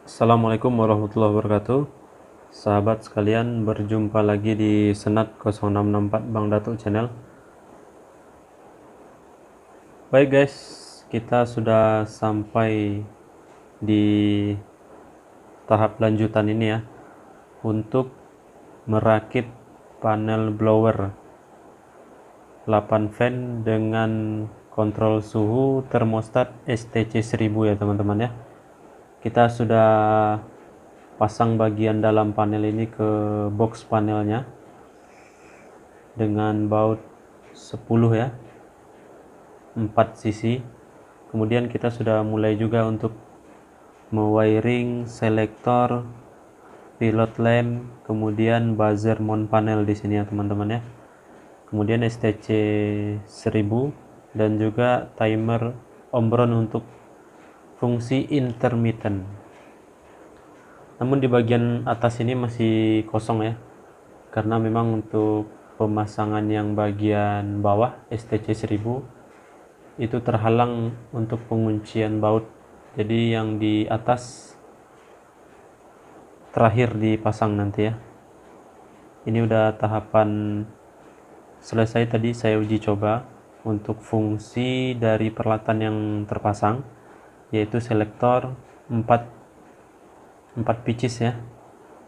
Assalamualaikum warahmatullahi wabarakatuh. Sahabat sekalian, berjumpa lagi di Senat 0664 Bang Datuk Channel. Baik guys, kita sudah sampai di tahap lanjutan ini ya, untuk merakit panel blower 8 fan dengan kontrol suhu termostat STC 1000 ya teman-teman ya. Kita sudah pasang bagian dalam panel ini ke box panelnya dengan baut 10 ya, 4 sisi. Kemudian kita sudah mulai juga untuk mewiring selektor, pilot lamp, kemudian buzzer mount panel di sini ya teman-teman ya. Kemudian STC 1000 dan juga timer Omron untuk fungsi intermittent. Namun di bagian atas ini masih kosong ya, karena memang untuk pemasangan yang bagian bawah STC 1000 itu terhalang untuk penguncian baut. Jadi yang di atas terakhir dipasang nanti ya. Ini udah tahapan selesai, tadi saya uji coba untuk fungsi dari peralatan yang terpasang, yaitu selektor 4 pieces ya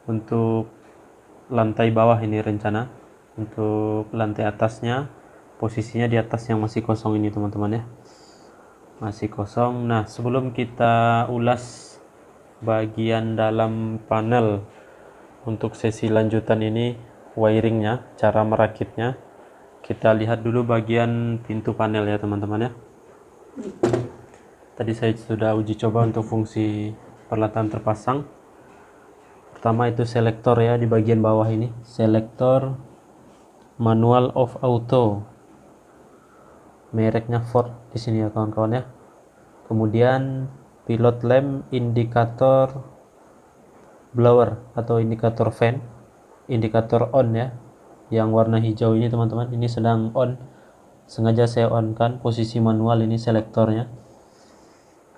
untuk lantai bawah. Ini rencana untuk lantai atasnya, posisinya di atas yang masih kosong ini teman-teman ya, masih kosong. Nah, sebelum kita ulas bagian dalam panel untuk sesi lanjutan ini, wiringnya, cara merakitnya, kita lihat dulu bagian pintu panel ya teman-teman ya. Tadi saya sudah uji coba untuk fungsi peralatan terpasang. Pertama itu selektor ya, di bagian bawah ini selektor manual off auto, mereknya Ford di sini ya kawan-kawan ya. Kemudian pilot lamp, indikator blower atau indikator fan, indikator on ya, yang warna hijau ini teman-teman, ini sedang on, sengaja saya on kan, posisi manual ini selektornya.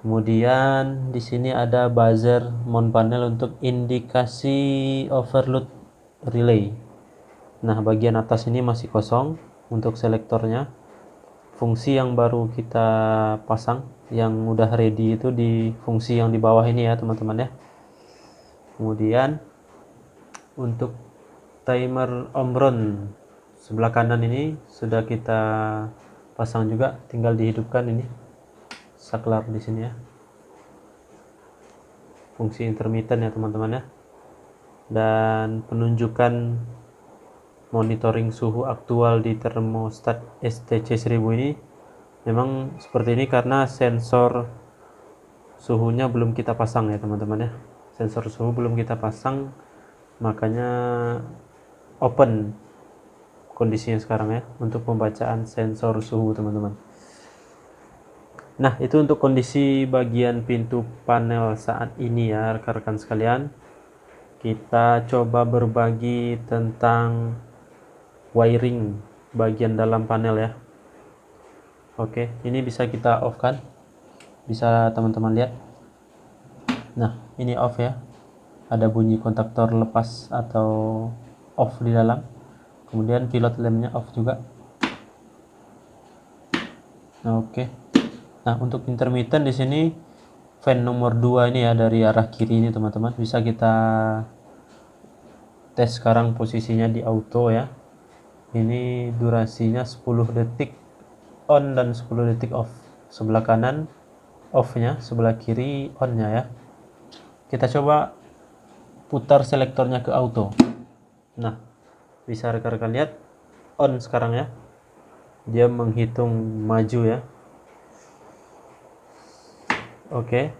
Kemudian di sini ada buzzer mount panel untuk indikasi overload relay. Nah, bagian atas ini masih kosong untuk selektornya. Fungsi yang baru kita pasang, yang udah ready itu di fungsi yang di bawah ini ya teman-teman ya. Kemudian untuk timer Omron sebelah kanan ini sudah kita pasang juga, tinggal dihidupkan ini saklar di sini ya, fungsi intermittent ya teman-teman ya. Dan penunjukan monitoring suhu aktual di termostat STC 1000 ini memang seperti ini karena sensor suhunya belum kita pasang ya teman-teman ya. Sensor suhu belum kita pasang, makanya open kondisinya sekarang ya untuk pembacaan sensor suhu teman-teman. Nah, itu untuk kondisi bagian pintu panel saat ini ya rekan-rekan sekalian. Kita coba berbagi tentang wiring bagian dalam panel ya. Oke, ini bisa kita off kan, bisa teman-teman lihat. Nah, ini off ya, ada bunyi kontaktor lepas atau off di dalam. Kemudian pilot lampnya off juga. Oke. Nah, untuk intermittent di sini fan nomor 2 ini ya, dari arah kiri ini teman-teman, bisa kita tes sekarang posisinya di auto ya. Ini durasinya 10 detik on dan 10 detik off. Sebelah kanan off-nya, sebelah kiri on-nya ya. Kita coba putar selektornya ke auto. Nah, bisa rekan-rekan lihat on sekarang ya. Dia menghitung maju ya. Oke.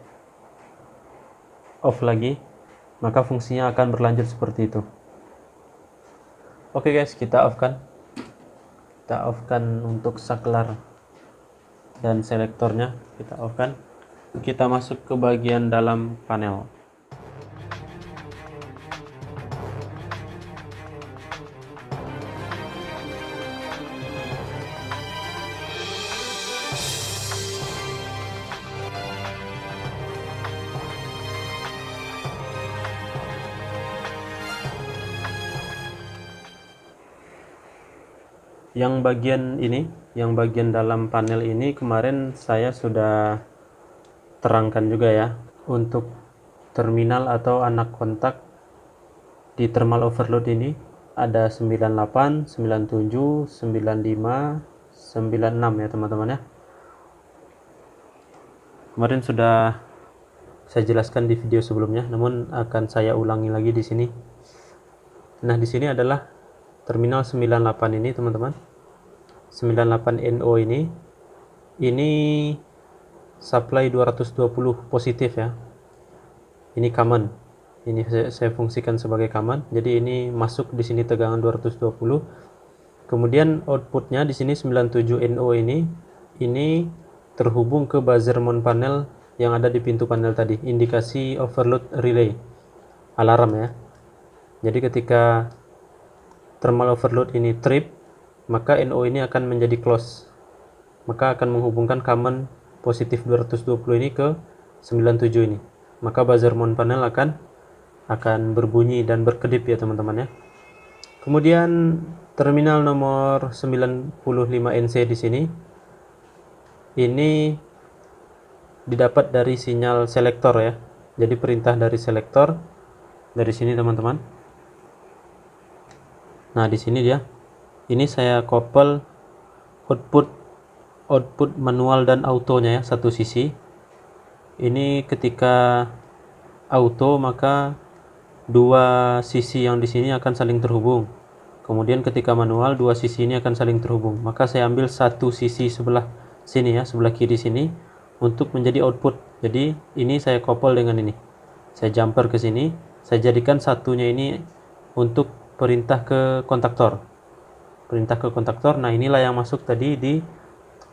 Off lagi, maka fungsinya akan berlanjut seperti itu. Oke guys, kita off kan. Kita off kan untuk saklar dan selektornya, kita off kan. Kita masuk ke bagian dalam panel. Yang bagian ini, yang bagian dalam panel ini kemarin saya sudah terangkan juga ya. Untuk terminal atau anak kontak di thermal overload ini ada 98, 97, 95, 96 ya teman-teman ya. Kemarin sudah saya jelaskan di video sebelumnya, namun akan saya ulangi lagi di sini. Nah, di sini adalah terminal 98 ini teman-teman. 98NO ini supply 220 positif ya. Ini common. Ini saya fungsikan sebagai common. Jadi ini masuk di sini tegangan 220. Kemudian outputnya di sini 97NO ini terhubung ke buzzer mount panel yang ada di pintu panel tadi, indikasi overload relay, alarm ya. Jadi ketika thermal overload ini trip, maka NO ini akan menjadi close, maka akan menghubungkan common positif 220 ini ke 97 ini, maka buzzer mount panel akan berbunyi dan berkedip ya teman-teman ya. Kemudian terminal nomor 95NC di sini ini didapat dari sinyal selektor ya. Jadi perintah dari selektor dari sini teman-teman. Nah, di sini dia. Ini saya couple output manual dan autonya ya, satu sisi. Ini ketika auto maka dua sisi yang di sini akan saling terhubung. Kemudian ketika manual dua sisi ini akan saling terhubung. Maka saya ambil satu sisi sebelah sini ya, sebelah kiri sini untuk menjadi output. Jadi ini saya couple dengan ini. Saya jumper ke sini, saya jadikan satunya ini untuk perintah ke kontaktor. Perintah ke kontaktor. Nah, inilah yang masuk tadi di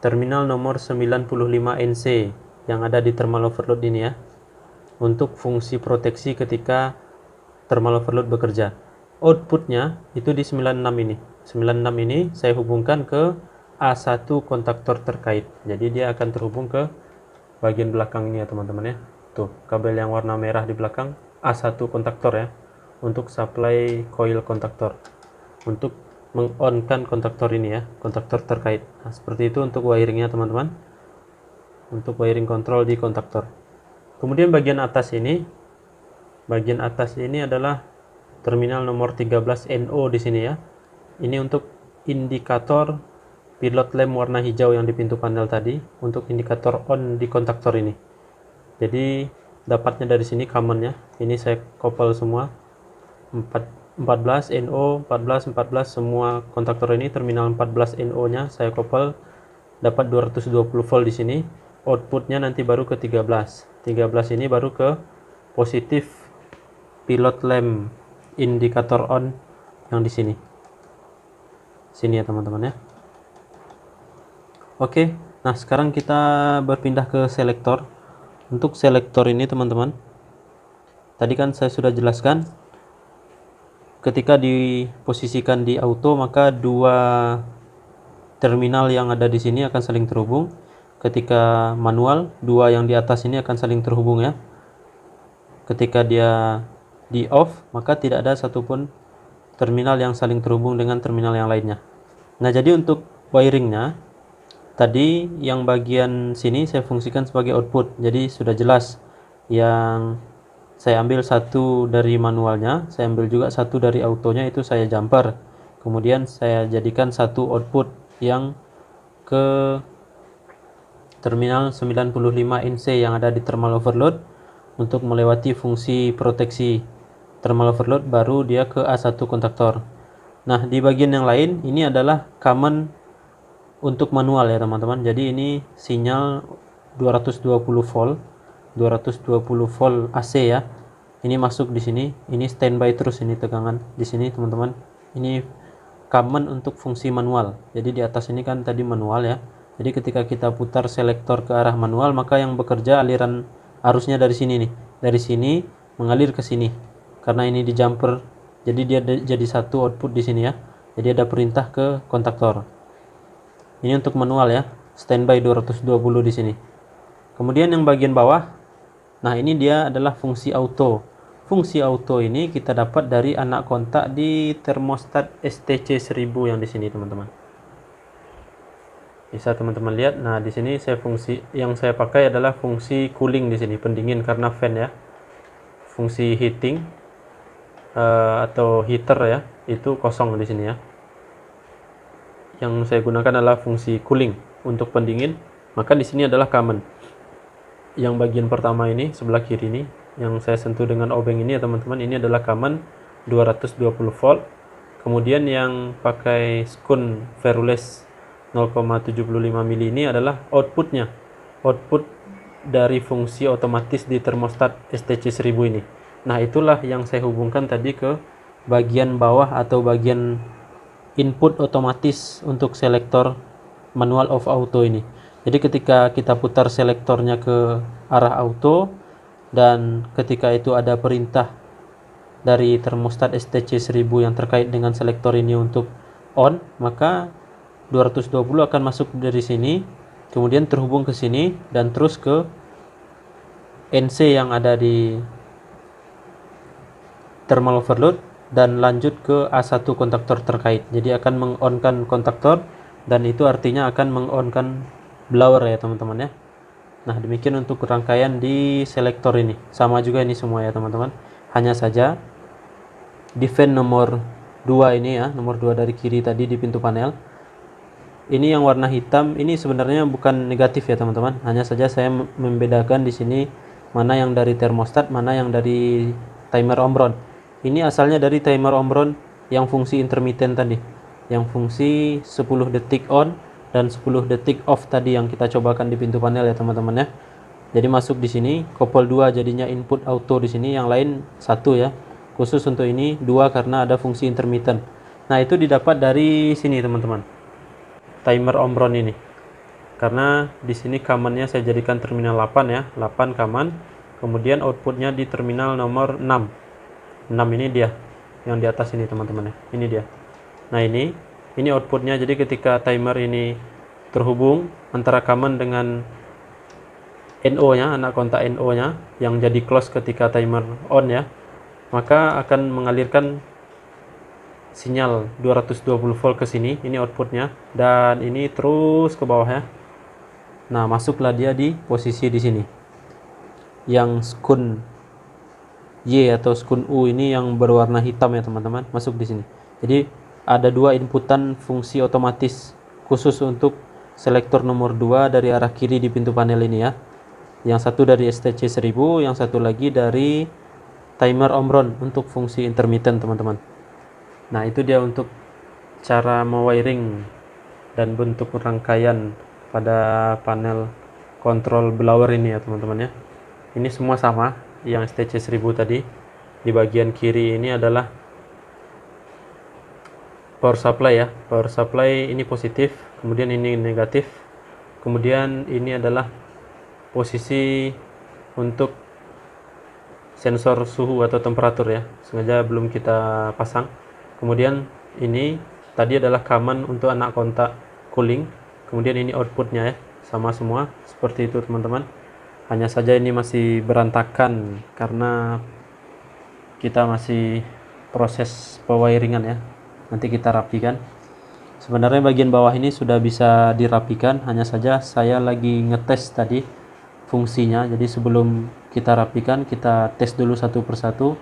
terminal nomor 95NC yang ada di thermal overload ini ya. Untuk fungsi proteksi ketika thermal overload bekerja. Outputnya itu di 96 ini. 96 ini saya hubungkan ke A1 kontaktor terkait. Jadi dia akan terhubung ke bagian belakang ini ya teman-teman ya. Tuh, kabel yang warna merah di belakang A1 kontaktor ya. Untuk supply coil kontaktor. Untuk meng-on-kan kontaktor ini ya, kontaktor terkait. Nah, seperti itu untuk wiringnya teman-teman. Untuk wiring control di kontaktor. Kemudian bagian atas ini adalah terminal nomor 13NO di sini ya. Ini untuk indikator pilot lamp warna hijau yang di pintu panel tadi, untuk indikator on di kontaktor ini. Jadi dapatnya dari sini common-nya. Ini saya couple semua 14 NO, 14 semua kontaktor ini, terminal 14 NO-nya saya couple, dapat 220 volt di sini. Outputnya nanti baru ke 13 ini baru ke positif pilot lamp indikator on yang di sini ya teman-teman ya. Oke, nah sekarang kita berpindah ke selektor. Untuk selektor ini teman-teman, tadi kan saya sudah jelaskan, ketika diposisikan di auto maka dua terminal yang ada di sini akan saling terhubung. Ketika manual, dua yang di atas ini akan saling terhubung ya. Ketika dia di off, maka tidak ada satupun terminal yang saling terhubung dengan terminal yang lainnya. Nah, jadi untuk wiringnya tadi yang bagian sini saya fungsikan sebagai output. Jadi sudah jelas, yang saya ambil satu dari manualnya, saya ambil juga satu dari autonya, itu saya jumper. Kemudian saya jadikan satu output yang ke terminal 95NC yang ada di thermal overload untuk melewati fungsi proteksi thermal overload, baru dia ke A1 kontaktor. Nah, di bagian yang lain ini adalah common untuk manual ya teman-teman. Jadi ini sinyal 220 volt AC ya. Ini masuk di sini, ini standby terus ini tegangan di sini teman-teman. Ini common untuk fungsi manual. Jadi di atas ini kan tadi manual ya. Jadi ketika kita putar selektor ke arah manual, maka yang bekerja aliran arusnya dari sini nih. Dari sini mengalir ke sini. Karena ini di jumper, jadi dia jadi satu output di sini ya. Jadi ada perintah ke kontaktor. Ini untuk manual ya, standby 220 di sini. Kemudian yang bagian bawah, nah ini dia adalah fungsi auto. Fungsi auto ini kita dapat dari anak kontak di termostat STC 1000 yang di sini teman-teman. Bisa teman-teman lihat. Nah, di sini fungsi yang saya pakai adalah fungsi cooling di sini, pendingin karena fan ya. Fungsi heating atau heater ya, itu kosong di sini ya. Yang saya gunakan adalah fungsi cooling untuk pendingin. Maka di sini adalah common. Yang bagian pertama ini sebelah kiri ini yang saya sentuh dengan obeng ini ya teman-teman, ini adalah common 220 volt. Kemudian yang pakai skun Veruless 0,75 mili ini adalah outputnya, output dari fungsi otomatis di termostat STC1000 ini. Nah, itulah yang saya hubungkan tadi ke bagian bawah atau bagian input otomatis untuk selektor manual off auto ini. Jadi ketika kita putar selektornya ke arah auto dan ketika itu ada perintah dari termostat STC1000 yang terkait dengan selektor ini untuk on, maka 220 akan masuk dari sini, kemudian terhubung ke sini dan terus ke NC yang ada di thermal overload dan lanjut ke A1 kontaktor terkait. Jadi akan mengonkan kontaktor dan itu artinya akan mengonkan blower ya teman-teman ya. Nah, demikian untuk rangkaian di selektor ini. Sama juga ini semua ya teman-teman. Hanya saja di fan nomor 2 ini ya, nomor 2 dari kiri tadi di pintu panel. Ini yang warna hitam ini sebenarnya bukan negatif ya teman-teman. Hanya saja saya membedakan di sini mana yang dari termostat, mana yang dari timer Omron. Ini asalnya dari timer Omron yang fungsi intermittent tadi, yang fungsi 10 detik on dan 10 detik off tadi yang kita cobakan di pintu panel ya teman-teman ya. Jadi masuk di sini couple 2 jadinya input auto di sini, yang lain 1 ya. Khusus untuk ini 2 karena ada fungsi intermittent. Nah, itu didapat dari sini teman-teman. Timer Omron ini. Karena di sini kamannya saya jadikan terminal 8 ya, 8 kaman. Kemudian outputnya di terminal nomor 6. 6 ini dia yang di atas ini teman-teman ya. Ini dia. Nah, ini outputnya. Jadi ketika timer ini terhubung antara kaman dengan NO-nya, anak kontak NO-nya yang jadi close ketika timer on ya, maka akan mengalirkan sinyal 220 volt ke sini. Ini outputnya dan ini terus ke bawah ya. Nah, masuklah dia di posisi di sini. Yang skun Y atau skun U ini yang berwarna hitam ya teman-teman, masuk di sini. Jadi ada 2 inputan fungsi otomatis khusus untuk selektor nomor 2 dari arah kiri di pintu panel ini ya. Yang satu dari STC1000, yang satu lagi dari timer Omron untuk fungsi intermittent teman-teman. Nah, itu dia untuk cara mewiring dan bentuk rangkaian pada panel kontrol blower ini ya teman-teman ya. Ini semua sama yang STC1000 tadi. Di bagian kiri ini adalah power supply ya. Power supply ini positif, kemudian ini negatif. Kemudian ini adalah posisi untuk sensor suhu atau temperatur ya. Sengaja belum kita pasang. Kemudian ini tadi adalah kaman untuk anak kontak cooling. Kemudian ini outputnya ya, sama semua seperti itu teman-teman. Hanya saja ini masih berantakan karena kita masih proses pewiringan ya. Nanti kita rapikan. Sebenarnya bagian bawah ini sudah bisa dirapikan, hanya saja saya lagi ngetes tadi fungsinya. Jadi sebelum kita rapikan, kita tes dulu satu persatu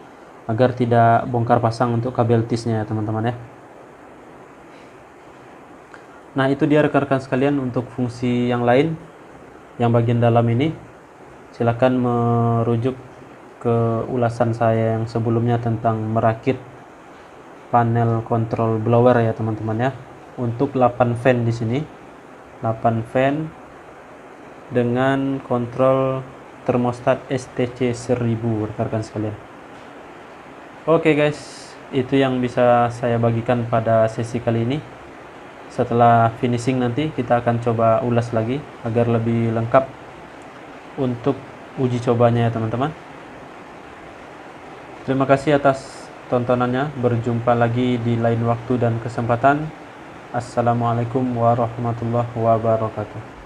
agar tidak bongkar pasang untuk kabel tisnya ya teman-teman ya. Nah, itu dia rekan-rekan sekalian untuk fungsi yang lain yang bagian dalam ini. Silakan merujuk ke ulasan saya yang sebelumnya tentang merakit panel kontrol blower ya teman-teman ya. Untuk 8 fan di sini, 8 fan dengan kontrol termostat STC1000 rekan-rekan sekalian. Oke guys, itu yang bisa saya bagikan pada sesi kali ini. Setelah finishing nanti kita akan coba ulas lagi agar lebih lengkap untuk uji cobanya ya teman-teman. Terima kasih atas tontonannya. Berjumpa lagi di lain waktu dan kesempatan. Assalamualaikum warahmatullahi wabarakatuh.